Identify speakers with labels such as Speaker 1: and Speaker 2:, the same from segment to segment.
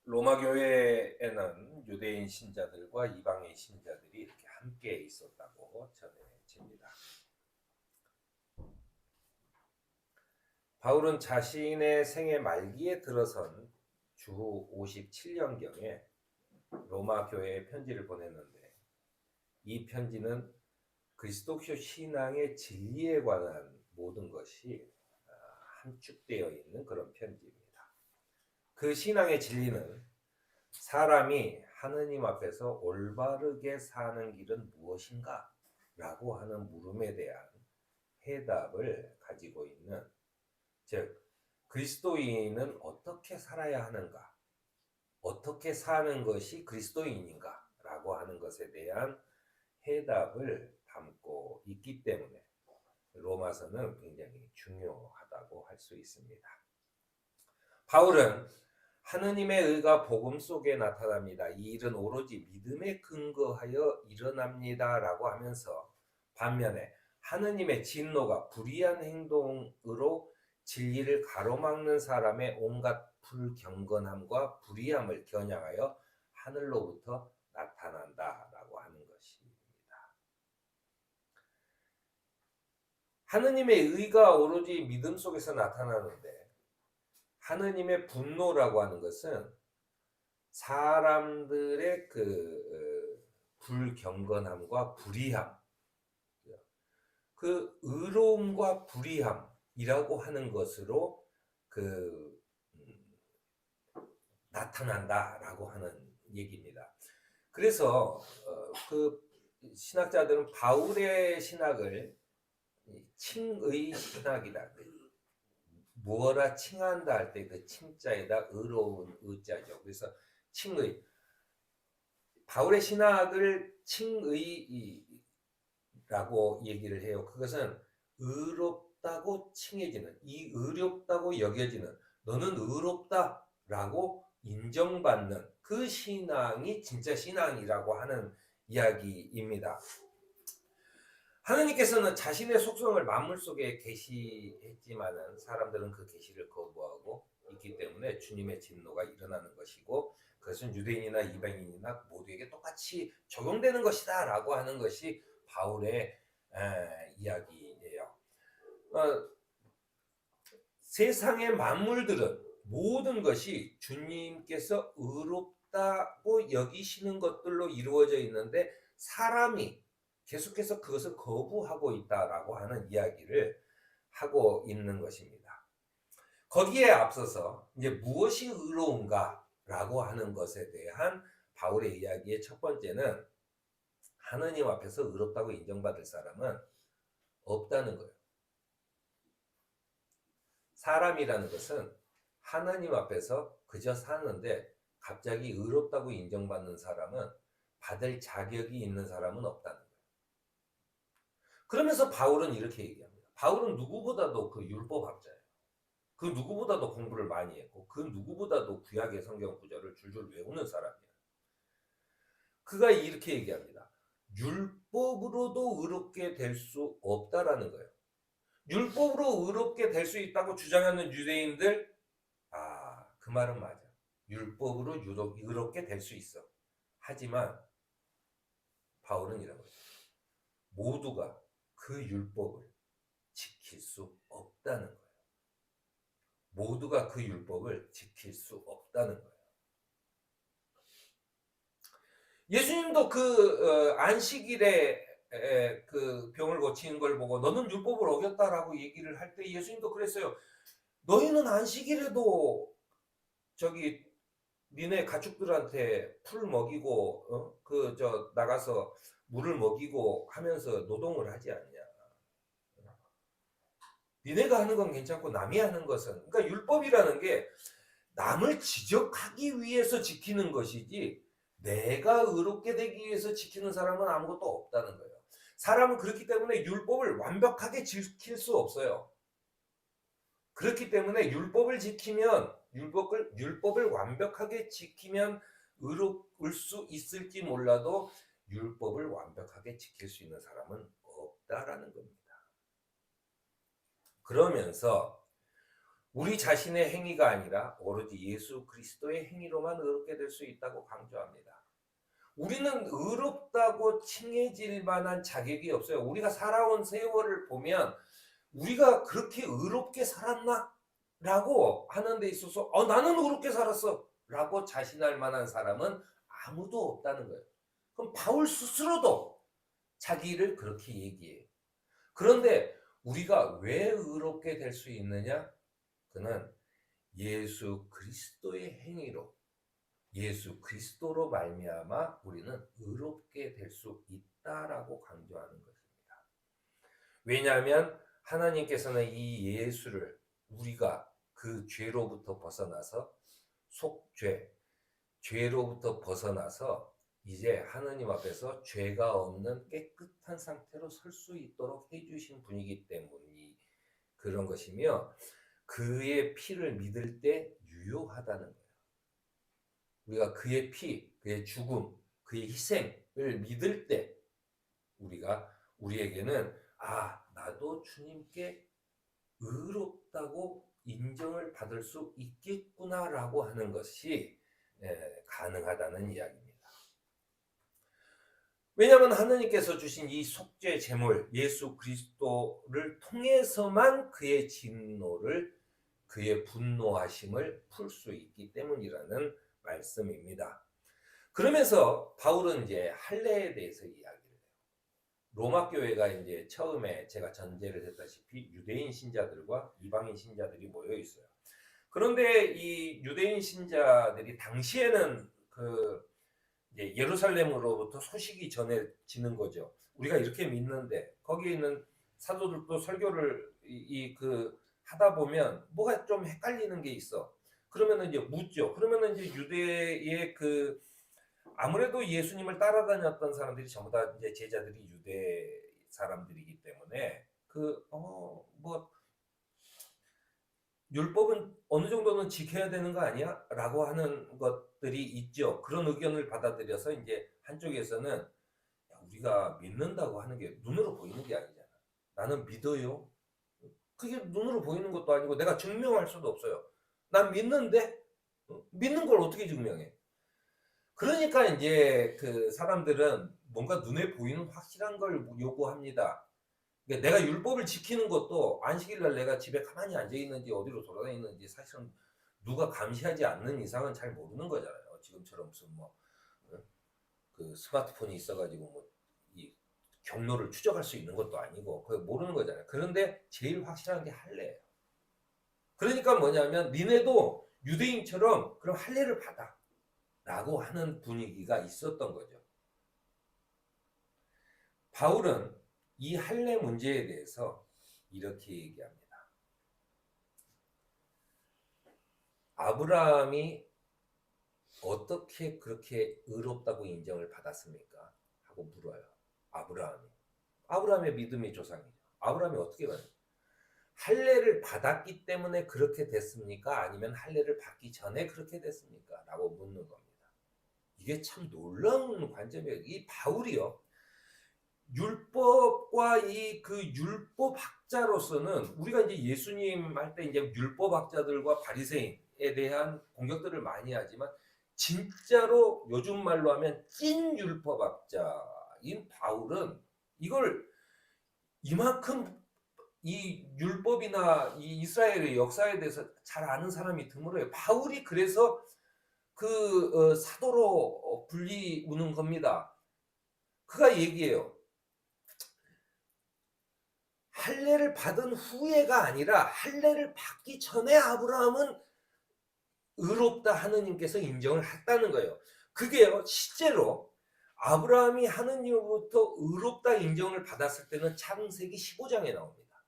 Speaker 1: 로마 교회에는 유대인 신자들과 이방인 신자들이 이렇게 함께 있었다고 전해집니다. 바울은 자신의 생애 말기에 들어선 주후 57년경에 로마 교회에 편지를 보냈는데, 이 편지는 그리스도교 신앙의 진리에 관한 모든 것이 함축되어 있는 그런 편지입니다. 그 신앙의 진리는 사람이 하느님 앞에서 올바르게 사는 길은 무엇인가? 라고 하는 물음에 대한 해답을 가지고 있는, 즉 그리스도인은 어떻게 살아야 하는가? 어떻게 사는 것이 그리스도인인가? 라고 하는 것에 대한 해답을 담고 있기 때문에 로마서는 굉장히 중요하다고 할 수 있습니다. 바울은 하느님의 의가 복음 속에 나타납니다. 이 일은 오로지 믿음에 근거하여 일어납니다. 라고 하면서, 반면에 하느님의 진노가 불의한 행동으로 진리를 가로막는 사람의 온갖 불경건함과 불의함을 겨냥하여 하늘로부터 나타난다라고 하는 것입니다. 하느님의 의가 오로지 믿음 속에서 나타나는데, 하느님의 분노라고 하는 것은 사람들의 불경건함과 불의함, 그 의로움과 불의함이라고 하는 것으로 나타난다라고 하는 얘기입니다. 그래서 그 신학자들은 바울의 신학을 칭의 신학이다. 무어라 칭한다 할 때 그 칭자에다 의로운 의자죠. 그래서 칭의, 바울의 신학을 칭의라고 얘기를 해요. 그것은 의롭다고 칭해지는, 이 의롭다고 여겨지는, 너는 의롭다라고 인정받는 그 신앙이 진짜 신앙이라고 하는 이야기입니다. 하느님께서는 자신의 속성을 만물 속에 계시했지만은 사람들은 그 계시를 거부하고 있기 때문에 주님의 진노가 일어나는 것이고, 그것은 유대인이나 이방인이나 모두에게 똑같이 적용되는 것이다 라고 하는 것이 바울의 이야기예요. 세상의 만물들은 모든 것이 주님께서 의롭다고 여기시는 것들로 이루어져 있는데, 사람이 계속해서 그것을 거부하고 있다라고 하는 이야기를 하고 있는 것입니다. 거기에 앞서서 이제 무엇이 의로운가라고 하는 것에 대한 바울의 이야기의 첫 번째는, 하느님 앞에서 의롭다고 인정받을 사람은 없다는 거예요. 사람이라는 것은 하나님 앞에서 그저 사는데 갑자기 의롭다고 인정받는 사람은, 받을 자격이 있는 사람은 없다는 거예요. 그러면서 바울은 이렇게 얘기합니다. 바울은 누구보다도 그 율법학자예요. 그 누구보다도 공부를 많이 했고, 그 누구보다도 구약의 성경 구절을 줄줄 외우는 사람이에요. 그가 이렇게 얘기합니다. 율법으로도 의롭게 될 수 없다라는 거예요. 율법으로 의롭게 될 수 있다고 주장하는 유대인들, 그 말은 맞아. 율법으로 의롭게 될 수 있어. 하지만 바울은 이런 거죠. 모두가 그 율법을 지킬 수 없다는 거예요. 모두가 그 율법을 지킬 수 없다는 거예요. 예수님도 안식일에 그 병을 고치는 걸 보고 너는 율법을 어겼다라고 얘기를 할 때 예수님도 그랬어요. 너희는 안식일에도 니네 가축들한테 풀 먹이고 나가서 물을 먹이고 하면서 노동을 하지 않냐. 니네가 하는 건 괜찮고 남이 하는 것은, 그러니까 율법이라는 게 남을 지적하기 위해서 지키는 것이지 내가 의롭게 되기 위해서 지키는 사람은 아무것도 없다는 거예요. 사람은 그렇기 때문에 율법을 완벽하게 지킬 수 없어요. 그렇기 때문에 율법을 완벽하게 지키면 의로울 수 있을지 몰라도 율법을 완벽하게 지킬 수 있는 사람은 없다라는 겁니다. 그러면서 우리 자신의 행위가 아니라 오로지 예수 그리스도의 행위로만 의롭게 될 수 있다고 강조합니다. 우리는 의롭다고 칭해질 만한 자격이 없어요. 우리가 살아온 세월을 보면 우리가 그렇게 의롭게 살았나? 라고 하는 데 있어서 나는 의롭게 살았어 라고 자신할 만한 사람은 아무도 없다는 거예요. 그럼 바울 스스로도 자기를 그렇게 얘기해요. 그런데 우리가 왜 의롭게 될 수 있느냐? 그는 예수 그리스도의 행위로, 예수 그리스도로 말미암아 우리는 의롭게 될 수 있다라고 강조하는 것입니다. 왜냐하면 하나님께서는 이 예수를 우리가 그 죄로부터 벗어나서 죄로부터 벗어나서 이제 하나님 앞에서 죄가 없는 깨끗한 상태로 설 수 있도록 해주신 분이기 때문이 그런 것이며, 그의 피를 믿을 때 유효하다는 거예요. 우리가 그의 피, 그의 죽음, 그의 희생을 믿을 때 우리에게는 나도 주님께 의롭다고 인정을 받을 수 있겠구나라고 하는 것이 가능하다는 이야기입니다. 왜냐하면 하나님께서 주신 이 속죄 제물 예수 그리스도를 통해서만 그의 진노를, 그의 분노하심을 풀 수 있기 때문이라는 말씀입니다. 그러면서 바울은 이제 할례에 대해서 이야기를 해요. 로마 교회가 이제 처음에 제가 전제를 했다시피 유대인 신자들과 이방인 신자들이 모여 있어요. 그런데 이 유대인 신자들이 당시에는 이제 예루살렘으로부터 소식이 전해지는 거죠. 우리가 이렇게 믿는데, 거기에 있는 사도들도 설교를 하다 보면 뭐가 좀 헷갈리는 게 있어. 그러면은 이제 묻죠. 그러면은 이제 유대의 아무래도 예수님을 따라다녔던 사람들이 전부 다 이제 제자들이 유대 사람들이기 때문에 율법은 어느 정도는 지켜야 되는 거 아니야? 라고 하는 것들이 있죠. 그런 의견을 받아들여서 이제 한쪽에서는 우리가 믿는다고 하는 게 눈으로 보이는 게 아니잖아. 나는 믿어요. 그게 눈으로 보이는 것도 아니고 내가 증명할 수도 없어요. 난 믿는데 믿는 걸 어떻게 증명해? 그러니까 이제 그 사람들은 뭔가 눈에 보이는 확실한 걸 요구합니다. 그러니까 내가 율법을 지키는 것도 안식일날 내가 집에 가만히 앉아 있는지 어디로 돌아다니는지 사실은 누가 감시하지 않는 이상은 잘 모르는 거잖아요. 지금처럼 무슨 그 스마트폰이 있어가지고 이 경로를 추적할 수 있는 것도 아니고 그걸 모르는 거잖아요. 그런데 제일 확실한 게 할례예요. 그러니까 뭐냐면 니네도 유대인처럼 그럼 할례를 받아 라고 하는 분위기가 있었던 거죠. 바울은 이 할례 문제에 대해서 이렇게 얘기합니다. 아브라함이 어떻게 그렇게 의롭다고 인정을 받았습니까? 하고 물어요. 아브라함의 믿음의 조상이죠. 아브라함이 어떻게 받았어요? 할례를 받았기 때문에 그렇게 됐습니까? 아니면 할례를 받기 전에 그렇게 됐습니까? 라고 묻는 겁니다. 이게 참 놀라운 관점이에요. 이 바울이요, 율법과 율법학자로서는 우리가 이제 예수님 할 때 이제 율법학자들과 바리새인에 대한 공격들을 많이 하지만 진짜로 요즘 말로 하면 찐 율법학자인 바울은 이걸 이만큼 이 율법이나 이 이스라엘의 역사에 대해서 잘 아는 사람이 드물어요. 바울이 그래서 사도로 불리우는 겁니다. 그가 얘기해요. 할례를 받은 후에가 아니라 할례를 받기 전에 아브라함은 의롭다 하느님께서 인정을 했다는 거예요. 그게요, 실제로 아브라함이 하느님으로부터 의롭다 인정을 받았을 때는 창세기 15장에 나옵니다.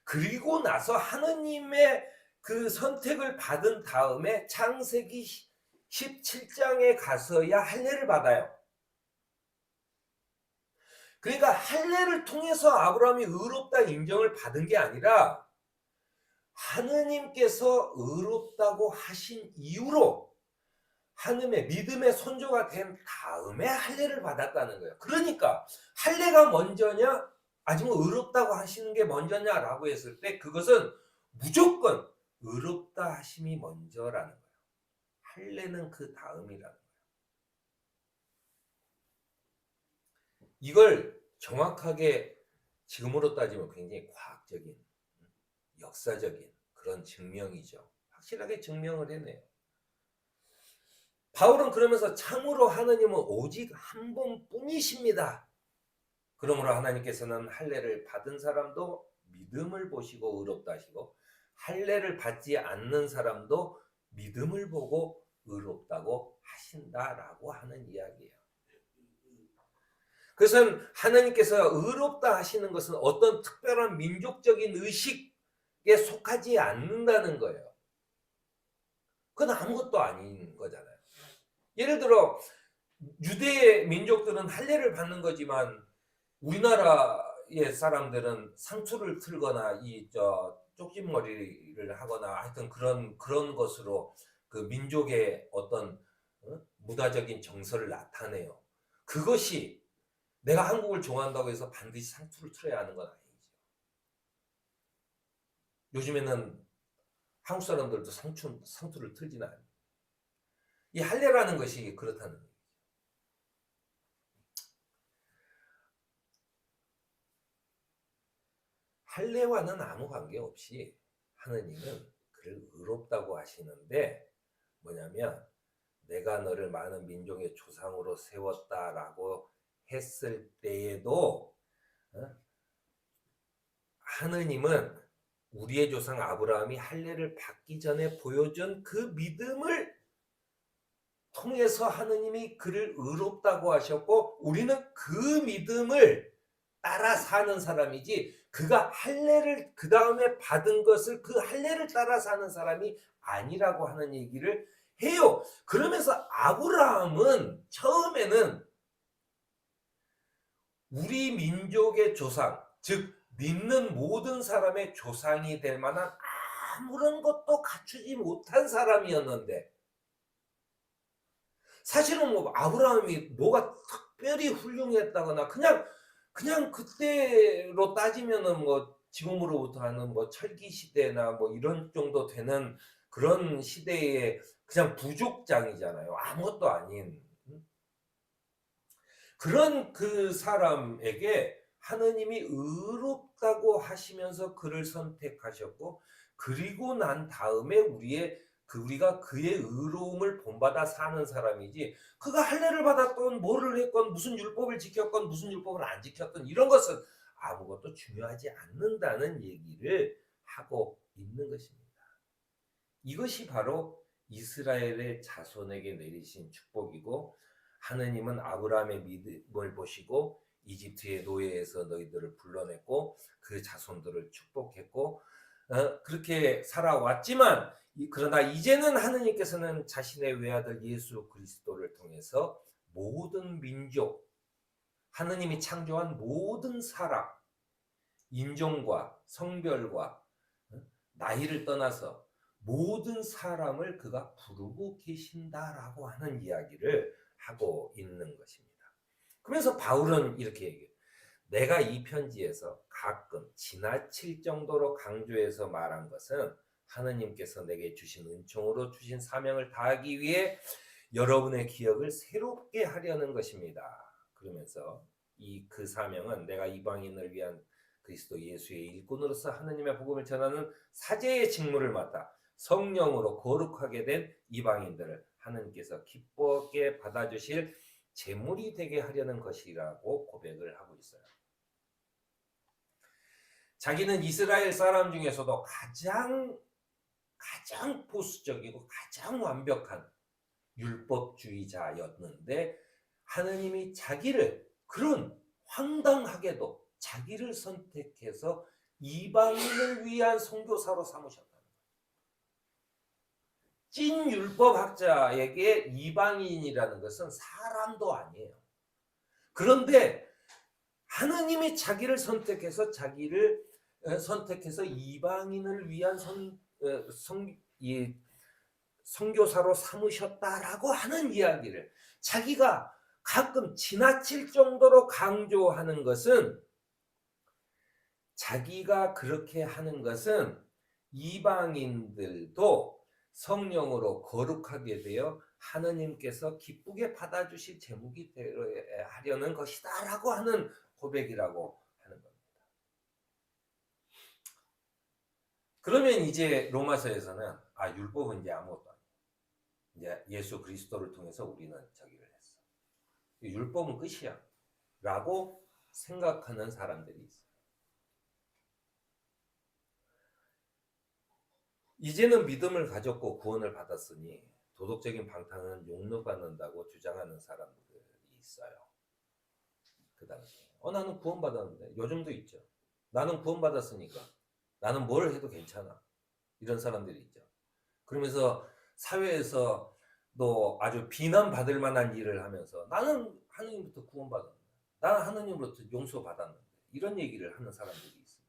Speaker 1: 그리고 나서 하느님의 그 선택을 받은 다음에 창세기 17장에 가서야 할례를 받아요. 그러니까 할례를 통해서 아브라함이 의롭다 인정을 받은 게 아니라 하느님께서 의롭다고 하신 이후로 하느님의 믿음의 선조가 된 다음에 할례를 받았다는 거예요. 그러니까 할례가 먼저냐 아니면 의롭다고 하시는 게 먼저냐라고 했을 때 그것은 무조건 의롭다 하심이 먼저라는 거예요. 할례는 그 다음이라는 거예요. 이걸 정확하게 지금으로 따지면 굉장히 과학적인, 역사적인 그런 증명이죠. 확실하게 증명을 해내요. 바울은 그러면서 참으로 하느님은 오직 한 분뿐이십니다. 그러므로 하나님께서는 할례를 받은 사람도 믿음을 보시고 의롭다 하시고 할례를 받지 않는 사람도 믿음을 보고 의롭다고 하신다라고 하는 이야기예요. 그것은 하나님께서 의롭다 하시는 것은 어떤 특별한 민족적인 의식에 속하지 않는다는 거예요. 그건 아무것도 아닌 거잖아요. 예를 들어 유대 민족들은 할례를 받는 거지만 우리나라의 사람들은 상투를 틀거나 쪽집머리를 하거나 하여튼 그런 것으로 그 민족의 어떤 무다적인 정서를 나타내요. 그것이 내가 한국을 좋아한다고 해서 반드시 상투를 틀어야 하는 건 아니죠. 요즘에는 한국 사람들도 상투를 틀지는 않아요. 이 할례라는 것이 그렇다는 거예요. 할례와는 아무 관계없이 하느님은 그를 의롭다고 하시는데 뭐냐면 내가 너를 많은 민족의 조상으로 세웠다라고 했을 때에도 하느님은 우리의 조상 아브라함이 할례를 받기 전에 보여준 그 믿음을 통해서 하느님이 그를 의롭다고 하셨고 우리는 그 믿음을 따라 사는 사람이지 그가 할례를 그 다음에 받은 것을 그 할례를 따라 사는 사람이 아니라고 하는 얘기를 해요. 그러면서 아브라함은 처음에는 우리 민족의 조상, 즉 믿는 모든 사람의 조상이 될 만한 아무런 것도 갖추지 못한 사람이었는데 사실은 뭐 아브라함이 뭐가 특별히 훌륭했다거나 그냥 그때로 따지면은 뭐 지금으로부터 하는 뭐 철기 시대나 뭐 이런 정도 되는 그런 시대의 그냥 부족장이잖아요. 아무것도 아닌 그런 그 사람에게 하느님이 의롭다고 하시면서 그를 선택하셨고 그리고 난 다음에 우리가 그의 의로움을 본받아 사는 사람이지 그가 할례를 받았건 뭐를 했건 무슨 율법을 지켰건 무슨 율법을 안 지켰건 이런 것은 아무것도 중요하지 않는다는 얘기를 하고 있는 것입니다. 이것이 바로 이스라엘의 자손에게 내리신 축복이고 하느님은 아브라함의 믿음을 보시고 이집트의 노예에서 너희들을 불러냈고 그 자손들을 축복했고 그렇게 살아왔지만 그러나 이제는 하느님께서는 자신의 외아들 예수 그리스도를 통해서 모든 민족 하느님이 창조한 모든 사람 인종과 성별과 나이를 떠나서 모든 사람을 그가 부르고 계신다라고 하는 이야기를 하고 있는 것입니다. 그래서 바울은 이렇게 얘기해요. 내가 이 편지에서 가끔 지나칠 정도로 강조해서 말한 것은 하느님께서 내게 주신 은총으로 주신 사명을 다하기 위해 여러분의 기억을 새롭게 하려는 것입니다. 그러면서 그 사명은 내가 이방인을 위한 그리스도 예수의 일꾼으로서 하느님의 복음을 전하는 사제의 직무를 맡아 성령으로 거룩하게 된 이방인들을 하느님께서 기쁘게 받아주실 제물이 되게 하려는 것이라고 고백을 하고 있어요. 자기는 이스라엘 사람 중에서도 가장 보수적이고 가장 완벽한 율법주의자였는데 하느님이 자기를 그런 황당하게도 자기를 선택해서 이방인을 위한 선교사로 삼으셨다는 거예요. 찐 율법학자에게 이방인이라는 것은 사람도 아니에요. 그런데 하느님이 자기를 선택해서 이방인을 위한 선교사로 삼으셨다라고 하는 이야기를 자기가 가끔 지나칠 정도로 강조하는 것은 자기가 그렇게 하는 것은 이방인들도 성령으로 거룩하게 되어 하느님께서 기쁘게 받아주실 제목이 되어야 하려는 것이다라고 하는 고백이라고 하는 겁니다. 그러면 이제 로마서에서는 율법은 이제 아무것도 아니야. 이제 예수 그리스도를 통해서 우리는 저기를 했어. 율법은 끝이야. 라고 생각하는 사람들이 있어요. 이제는 믿음을 가졌고 구원을 받았으니 도덕적인 방탕은 용서받는다고 주장하는 사람들이 있어요. 그 당시에. 나는 구원받았는데. 요즘도 있죠. 나는 구원받았으니까. 나는 뭘 해도 괜찮아. 이런 사람들이 있죠. 그러면서 사회에서 또 아주 비난받을 만한 일을 하면서 나는 하느님부터 구원받았는데. 나는 하느님으로부터 용서받았는데. 이런 얘기를 하는 사람들이 있습니다.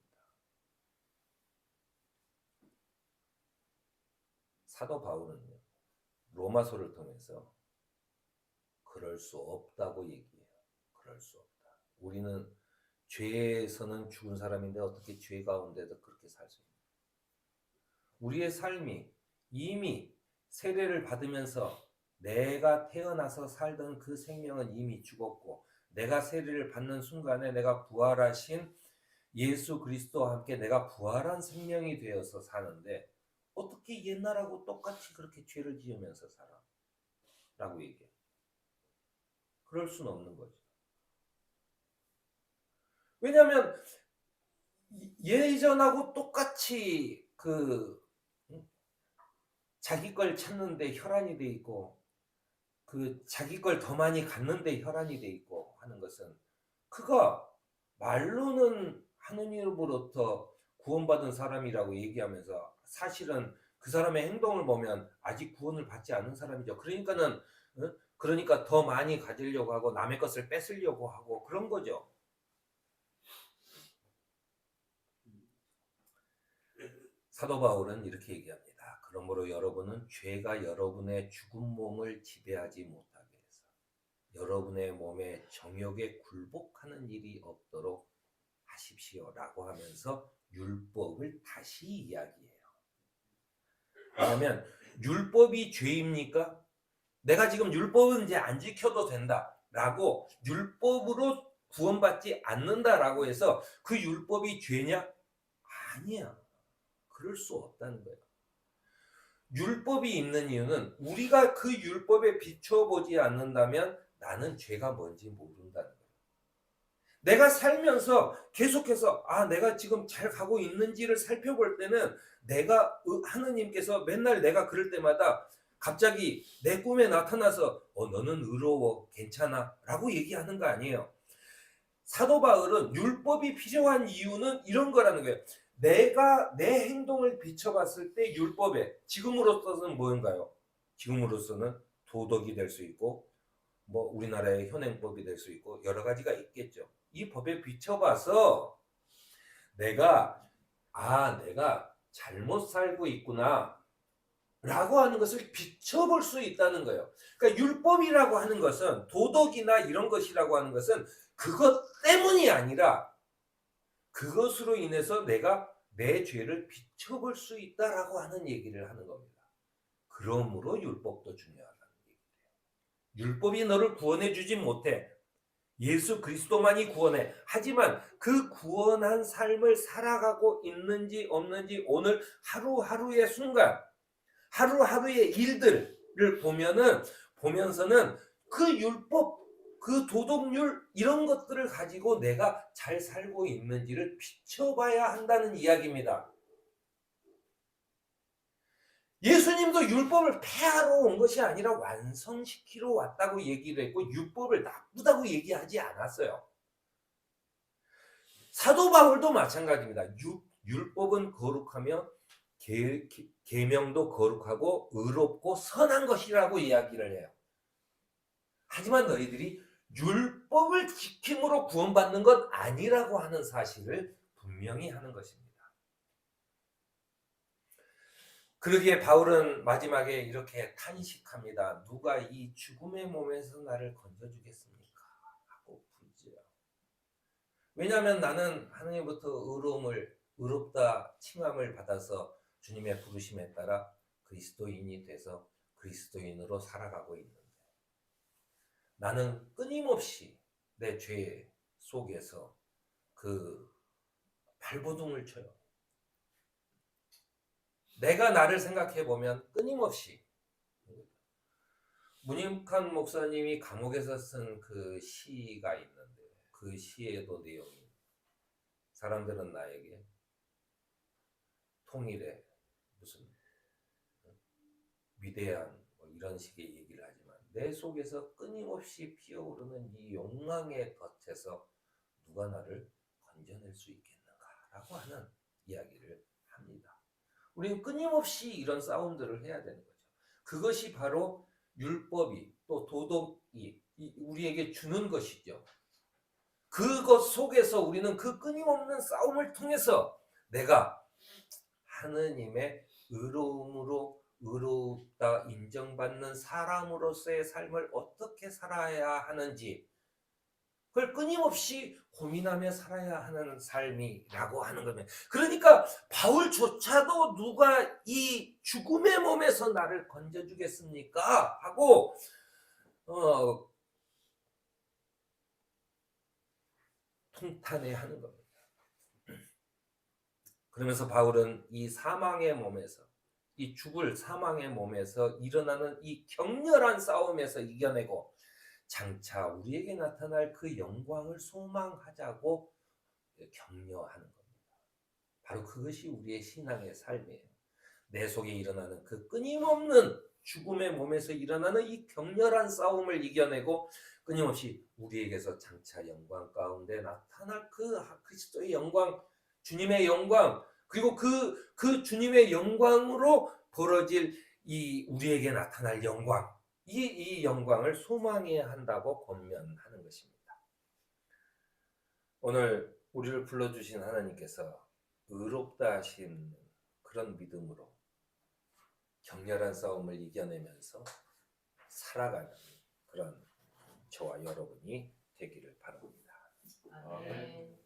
Speaker 1: 사도 바울은요. 로마서를 통해서 그럴 수 없다고 얘기해요. 그럴 수 없다. 우리는 죄에서는 죽은 사람인데 어떻게 죄 가운데도 그렇게 살 수 있냐. 우리의 삶이 이미 세례를 받으면서 내가 태어나서 살던 그 생명은 이미 죽었고 내가 세례를 받는 순간에 내가 부활하신 예수 그리스도와 함께 내가 부활한 생명이 되어서 사는데 어떻게 옛날하고 똑같이 그렇게 죄를 지으면서 살아? 라고 얘기해. 그럴 수는 없는 거죠. 왜냐하면 예전하고 똑같이 자기 걸 찾는데 혈안이 돼 있고 자기 걸 더 많이 갖는데 혈안이 돼 있고 하는 것은 그가 말로는 하느님으로부터 구원받은 사람이라고 얘기하면서 사실은 그 사람의 행동을 보면 아직 구원을 받지 않은 사람이죠. 그러니까 더 많이 가지려고 하고 남의 것을 뺏으려고 하고 그런 거죠. 사도 바울은 이렇게 얘기합니다. 그러므로 여러분은 죄가 여러분의 죽은 몸을 지배하지 못하게 해서 여러분의 몸에 정욕에 굴복하는 일이 없도록 하십시오라고 하면서 율법을 다시 이야기해요. 왜냐하면 율법이 죄입니까? 내가 지금 율법은 이제 안 지켜도 된다라고 율법으로 구원받지 않는다라고 해서 그 율법이 죄냐? 아니야. 그럴 수 없다는 거예요. 율법이 있는 이유는 우리가 그 율법에 비춰보지 않는다면 나는 죄가 뭔지 모른다는 거예요. 내가 살면서 계속해서 내가 지금 잘 가고 있는지를 살펴볼 때는 내가 하느님께서 맨날 내가 그럴 때마다 갑자기 내 꿈에 나타나서 너는 의로워 괜찮아 라고 얘기하는 거 아니에요. 사도 바울은 율법이 필요한 이유는 이런 거라는 거예요. 내가 내 행동을 비춰봤을 때 율법에 지금으로서는 뭔가요? 지금으로서는 도덕이 될 수 있고 우리나라의 현행법이 될 수 있고 여러 가지가 있겠죠. 이 법에 비춰봐서 내가 잘못 살고 있구나 라고 하는 것을 비춰볼 수 있다는 거예요. 그러니까 율법이라고 하는 것은 도덕이나 이런 것이라고 하는 것은 그것 때문이 아니라 그것으로 인해서 내가 내 죄를 비춰볼 수 있다라고 하는 얘기를 하는 겁니다. 그러므로 율법도 중요하다는 얘기예요. 율법이 너를 구원해 주지 못해. 예수 그리스도만이 구원해. 하지만 그 구원한 삶을 살아가고 있는지 없는지 오늘 하루하루의 순간, 하루하루의 일들을 보면서는 그 율법, 그 도덕률 이런 것들을 가지고 내가 잘 살고 있는지를 비춰봐야 한다는 이야기입니다. 예수님도 율법을 폐하러 온 것이 아니라 완성시키러 왔다고 얘기를 했고 율법을 나쁘다고 얘기하지 않았어요. 사도 바울도 마찬가지입니다. 율법은 거룩하며 계명도 거룩하고 의롭고 선한 것이라고 이야기를 해요. 하지만 너희들이 율법을 지킴으로 구원받는 것 아니라고 하는 사실을 분명히 하는 것입니다. 그러기에 바울은 마지막에 이렇게 탄식합니다. 누가 이 죽음의 몸에서 나를 건져주겠습니까? 하고 부르죠. 왜냐하면 나는 하나님부터 의롭다 칭함을 받아서 주님의 부르심에 따라 그리스도인이 돼서 그리스도인으로 살아가고 있는데 나는 끊임없이 내 죄 속에서 그 발버둥을 쳐요. 내가 나를 생각해 보면 끊임없이 문익환 목사님이 감옥에서 쓴 그 시가 있는데 그 시에도 내용이 사람들은 나에게 통일의 무슨 위대한 뭐 이런 식의 얘기를 하지만 내 속에서 끊임없이 피어오르는 이 욕망의 덫에서 누가 나를 건져낼 수 있겠는가라고 하는 이야기를 합니다. 우리는 끊임없이 이런 싸움들을 해야 되는 거죠. 그것이 바로 율법이 또 도덕이 우리에게 주는 것이죠. 그것 속에서 우리는 그 끊임없는 싸움을 통해서 내가 하느님의 의로움으로 의롭다 인정받는 사람으로서의 삶을 어떻게 살아야 하는지 그걸 끊임없이 고민하며 살아야 하는 삶이라고 하는 겁니다. 그러니까 바울조차도 누가 이 죽음의 몸에서 나를 건져주겠습니까? 하고 통탄해하는 겁니다. 그러면서 바울은 이 사망의 몸에서 이 죽을 사망의 몸에서 일어나는 이 격렬한 싸움에서 이겨내고 장차 우리에게 나타날 그 영광을 소망하자고 격려하는 겁니다. 바로 그것이 우리의 신앙의 삶이에요. 내 속에 일어나는 그 끊임없는 죽음의 몸에서 일어나는 이 격렬한 싸움을 이겨내고 끊임없이 우리에게서 장차 영광 가운데 나타날 그 그리스도의 영광, 주님의 영광, 그리고 그 주님의 영광으로 벌어질 이 우리에게 나타날 영광, 이 영광을 소망해야 한다고 권면하는 것입니다. 오늘 우리를 불러주신 하나님께서 의롭다 하신 그런 믿음으로 격렬한 싸움을 이겨내면서 살아가는 그런 저와 여러분이 되기를 바랍니다.
Speaker 2: 아멘.